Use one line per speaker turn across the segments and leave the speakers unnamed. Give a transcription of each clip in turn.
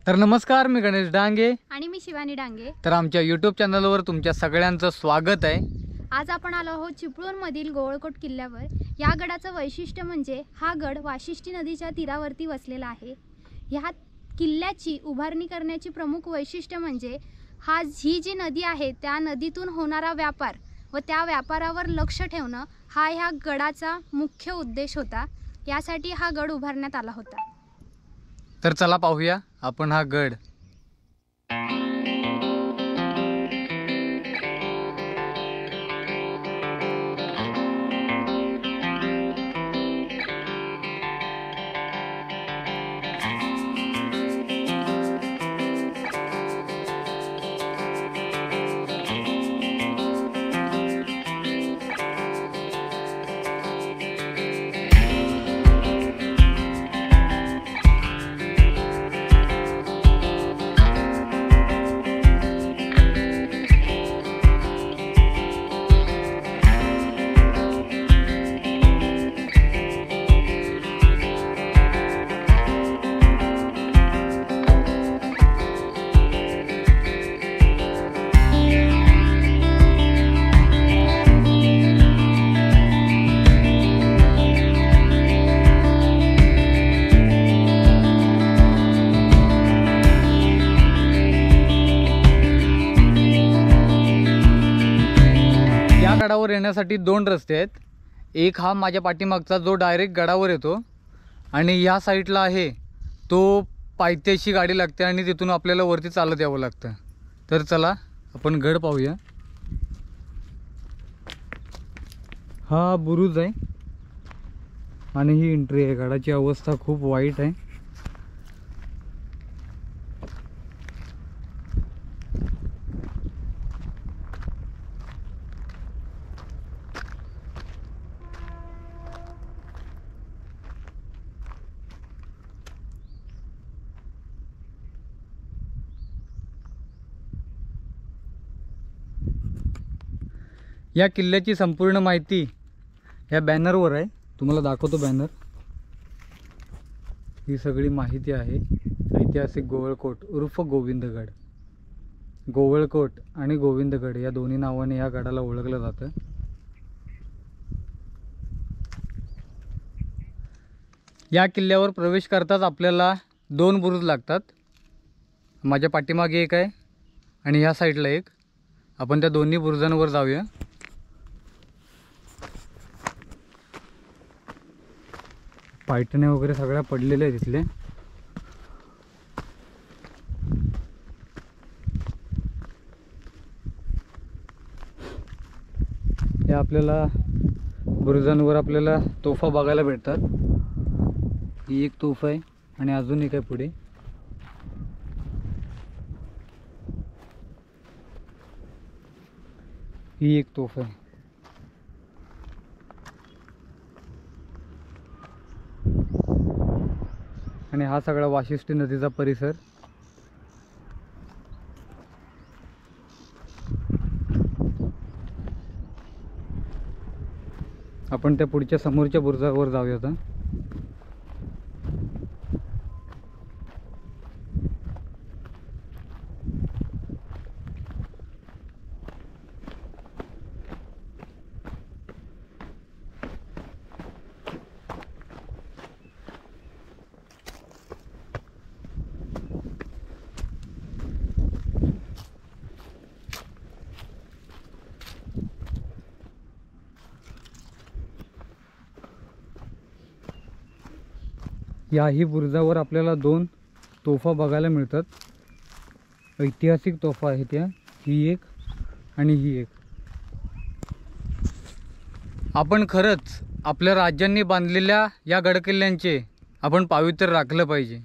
तर नमस्कार, मी गणेश डांगे
आणि मी शिवानी डांगे.
तर आमच्या यूट्यूब चॅनलवर तुमच्या सगळ्यांचं स्वागत आहे.
आज आपण आलो आहोत चिपळूणमधील गोवळकोट किल्ल्यावर. या गडाचं वैशिष्ट्य म्हणजे हा गड वाशिष्ठी नदीच्या तीरावरती वसलेला आहे. ह्या किल्ल्याची उभारणी करण्याची प्रमुख वैशिष्ट्य म्हणजे ही जी नदी आहे त्या नदीतून होणारा व्यापार व त्या व्यापारावर लक्ष ठेवणं हा ह्या गडाचा मुख्य उद्देश होता. यासाठी हा गड उभारण्यात आला होता.
तर चला पाहूया आपण हा गड. गडावर येण्यासाठी दोन रस्ते आहेत. एक हा माझ्या पाठीमागचा जो डायरेक्ट गडावर येतो आणि या साईडला आहे तो पायथ्याशी गाडी लागते आणि तिथून आपल्याला वरती चालत यावं लागतं. तर चला आपण गड पाहूया. हा बुरुज आहे आणि ही एंट्री आहे. गडाची अवस्था खूप वाईट आहे. या किल्ल्याची संपूर्ण माहिती या बॅनरवर आहे. तुम्हाला दाखवतो बॅनर. ही सगळी माहिती आहे. ऐतिहासिक गोवळकोट उर्फ गोविंदगड. गोवळकोट आणि गोविंदगड या दोन्ही नावाने या गडाला ओळखलं जातं. या किल्ल्यावर प्रवेश करताच आपल्याला दोन बुरुज लागतात. माझ्या पाठीमागे एक आहे आणि ह्या साईडला एक. आपण त्या दोन्ही बुरुजांवर जाऊया. पायटणे वगैरे सगळ्या पडलेल्या आहेत तिथले. या आपल्याला बुरुजांवर आपल्याला तोफा बघायला भेटतात. ही एक तोफ आहे आणि अजून एक आहे पुढे. ही एक तोफ आहे. आणि हा सगळा वाशिष्ठी नदीचा परिसर. आपण त्या पुढच्या समोरच्या बुरुजावर जाऊया आता. याही बुरुजावर आपल्याला दोन तोफा बघायला मिळतात. ऐतिहासिक तोफा आहेत त्या. ही एक आणि ही एक. आपण खरंच आपल्या राज्यांनी बांधलेल्या या गडकिल्ल्यांचे आपण पावित्र्य राखलं पाहिजे.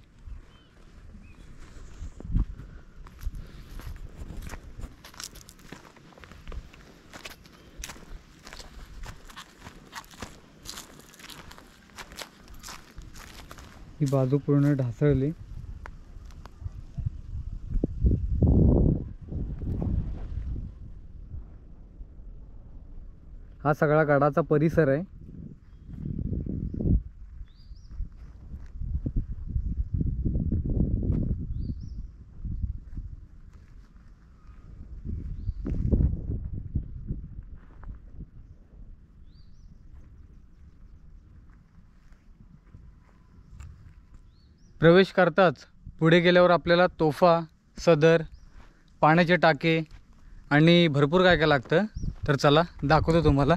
ही बाजू पूर्ण ढासळली. हा सगळा गडाचा परिसर आहे. प्रवेश करताच पुढे गेल्यावर आपल्याला तोफा, सदर, पाण्याचे टाके आणि भरपूर काय काय लागतं. तर चला दाखवतो तुम्हाला.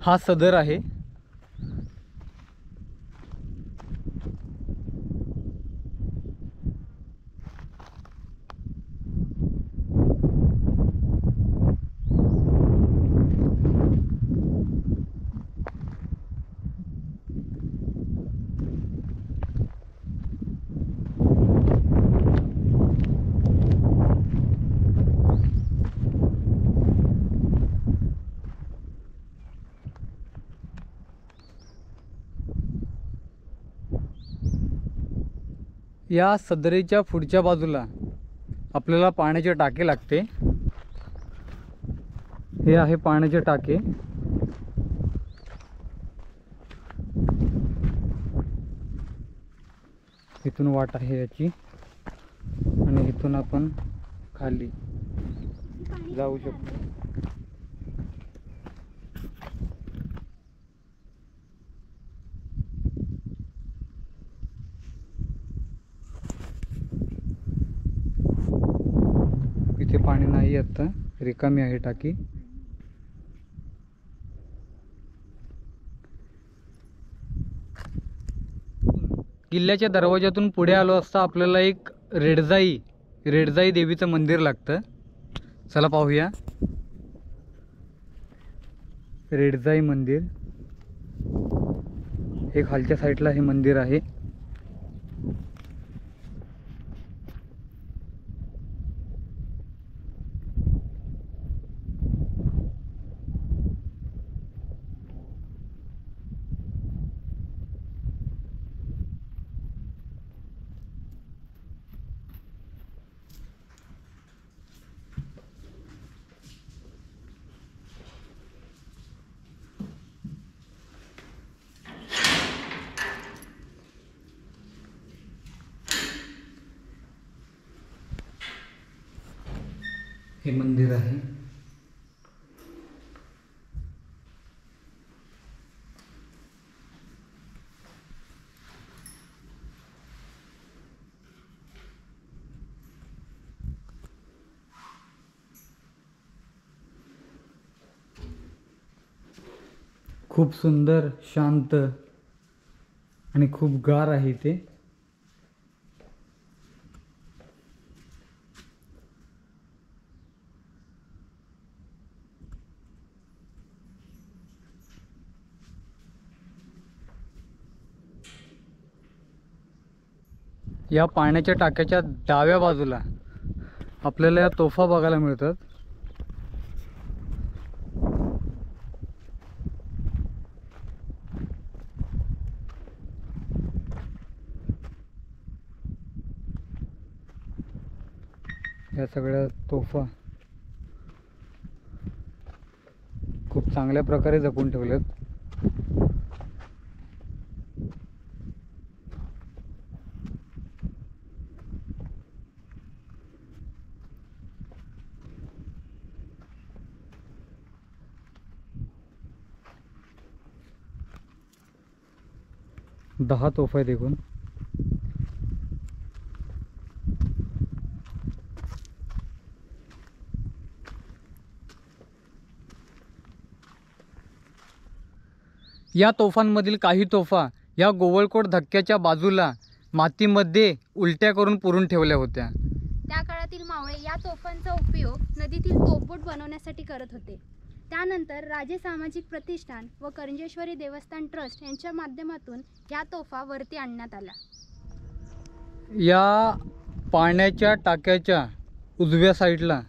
हा सदर आहे. या सदरीच्या पुढच्या बाजूला आपल्याला पाण्याचे टाके लागते. हे आहे पाण्याचे टाके. इथून वाट आहे याची आणि इथून आपण खाली जाऊ शकतो. इथे पाणी नाही, आता रिकामी आहे टाकी. किल्ल्याच्या दरवाजातून पुढे आलो असता आपल्याला एक रेडजाई देवीचं मंदिर लागतं. चला पाहूया. रेडजाई मंदिर हे खालच्या साईडला हे मंदिर आहे. हे मंदिर आहे. खूप सुंदर, शांत आणि खूप गार आहे ते. या पाण्याच्या टाक्याच्या डाव्या बाजूला आपल्याला या तोफा बघायला मिळतात. या सगळ्या तोफा खूप चांगल्या प्रकारे जपून ठेवल्यात. दहा तोफा आहेत एकूण. या तोफांमधील काही तोफा या गोवळकोट धक्क्याच्या बाजूला मातीमध्ये उलट्या करून पुरून ठेवल्या होत्या.
त्या काळातील मावळे या तोफांचा उपयोग नदीतील तोफगोट बनवण्यासाठी करत होते. त्यानंतर राजे सामाजिक प्रतिष्ठान व करंजेश्वरी देवस्थान ट्रस्ट यांच्या माध्यमातून या तोफा वरती आणण्यात आल्या.
या पाण्याच्या टाक्याच्या उजव्या साईडला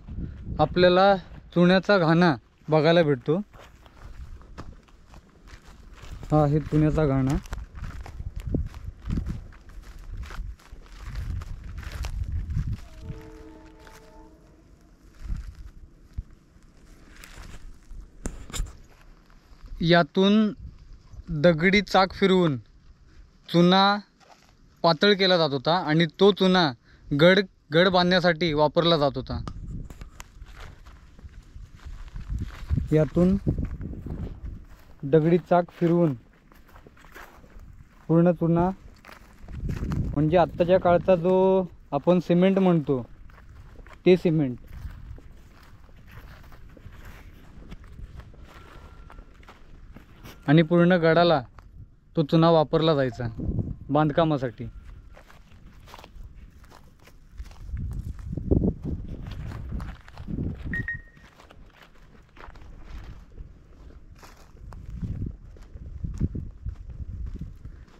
आपल्याला चुन्याचा घाणा बघायला भेटतो. हा आहे चुन्याचा घाणा. यातून दगडी चाक फिरवून चुना पातळ केला जात होता आणि तो चुना गड बांधण्यासाठी वापरला जात होता. यातून दगडी चाक फिरवून पूर्ण चुना, म्हणजे आत्ताच्या काळचा जो आपण सिमेंट म्हणतो ते सिमेंट, आणि पूर्ण गडाला तो चुना वापरला जायचा बांधकामासाठी.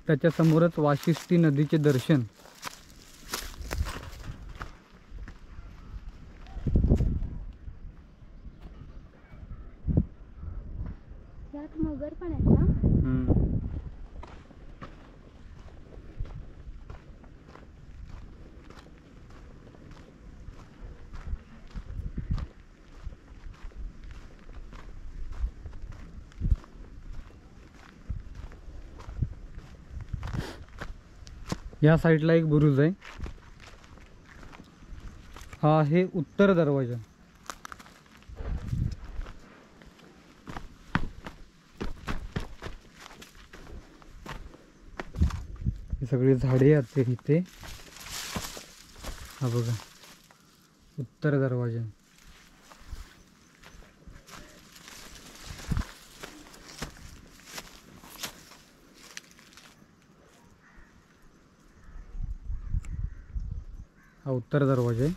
त्याच्या समोरच वाशिष्ठी नदीचे दर्शन.
यात मगर पण आहेत ना.
या साईडला एक बुरुज आहे. हा आहे उत्तर दरवाजा. ही सगळी झाडे आहेत इथे. हा बघा उत्तर दरवाजा. हा उत्तर दरवाजा आहे.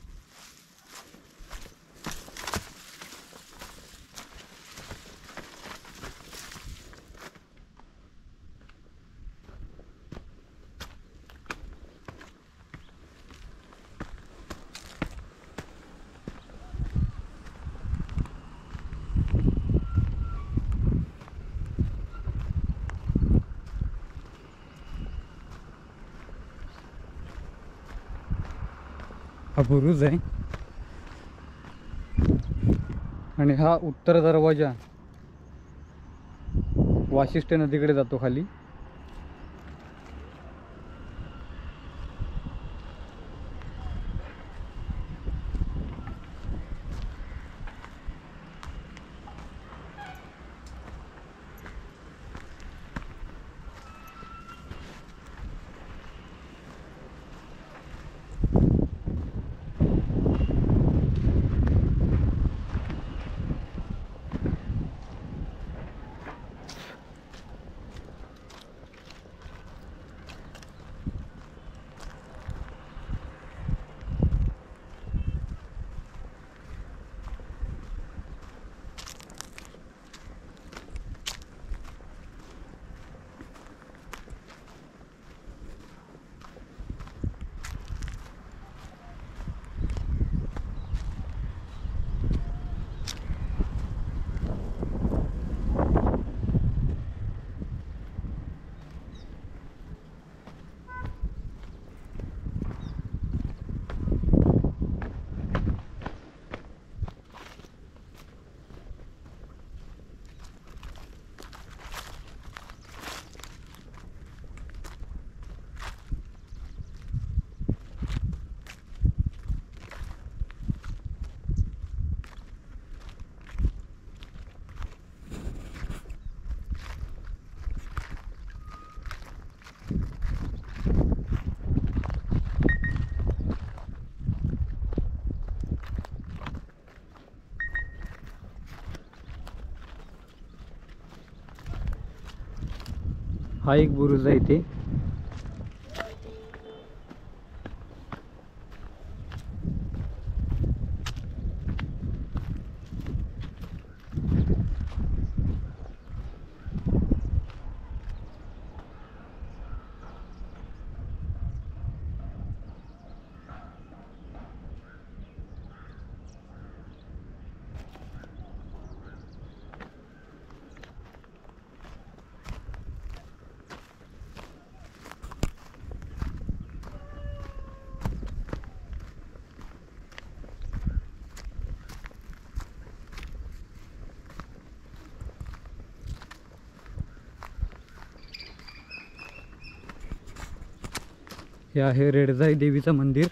हा बुरुज आहे आणि हा उत्तर दरवाजा वाशिष्ठी नदीकडे जातो खाली. हा एक बुरुज आहे इथे. हे आहे रेडजाई देवीचं मंदिर.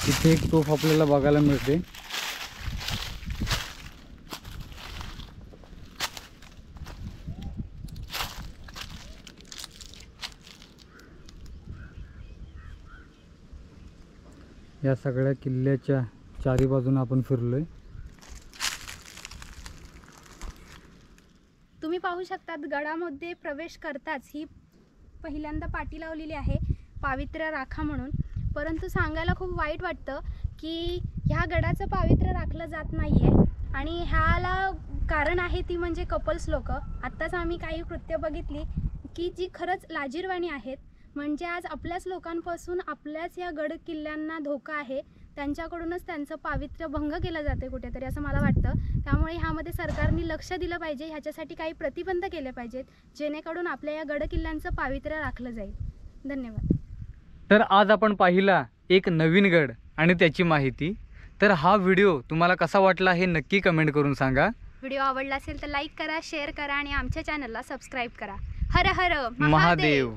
इथे एक तोफ आपल्याला बघायला मिळते. या सगळ्या किल्ल्याच्या चारी बाजूने आपण फिरलोय.
तुम्ही पाहू शकतात गडामध्ये प्रवेश करताच ही पहिल्यांदा पाटी लावलेली आहे पावित्र्य राखा म्हणून. परंतु सांगायला खूप वाईट वाटतं की ह्या गडाचं पावित्र्य राखलं जात नाही आहे. आणि ह्याला कारण आहे ती म्हणजे कपल्स लोक. आत्ताच आम्ही काही कृत्य बघितली की जी खरंच लाजिरवाणी आहेत. म्हणजे आज आपल्याच लोकांपासून आपल्याच या गड किल्ल्यांना धोका आहे. त्यांच्याकडूनच त्यांचं पावित्र्य भंग केलं जाते कुठेतरी असं मला वाटतं. त्यामुळे ह्यामध्ये सरकारने लक्ष दिलं पाहिजे. ह्याच्यासाठी काही प्रतिबंध केले पाहिजेत जेणेकरून आपल्या या गड किल्ल्यांचं पावित्र्य राखलं जाईल. धन्यवाद.
तर आज आपण पाहिला एक नवीन गड आणि त्याची माहिती. तर हा व्हिडिओ तुम्हाला कसा वाटला हे नक्की कमेंट करून सांगा.
व्हिडिओ आवडला असेल तर लाईक करा, शेअर करा आणि आमच्या चॅनलला सबस्क्राईब करा. हर हर
महादेव.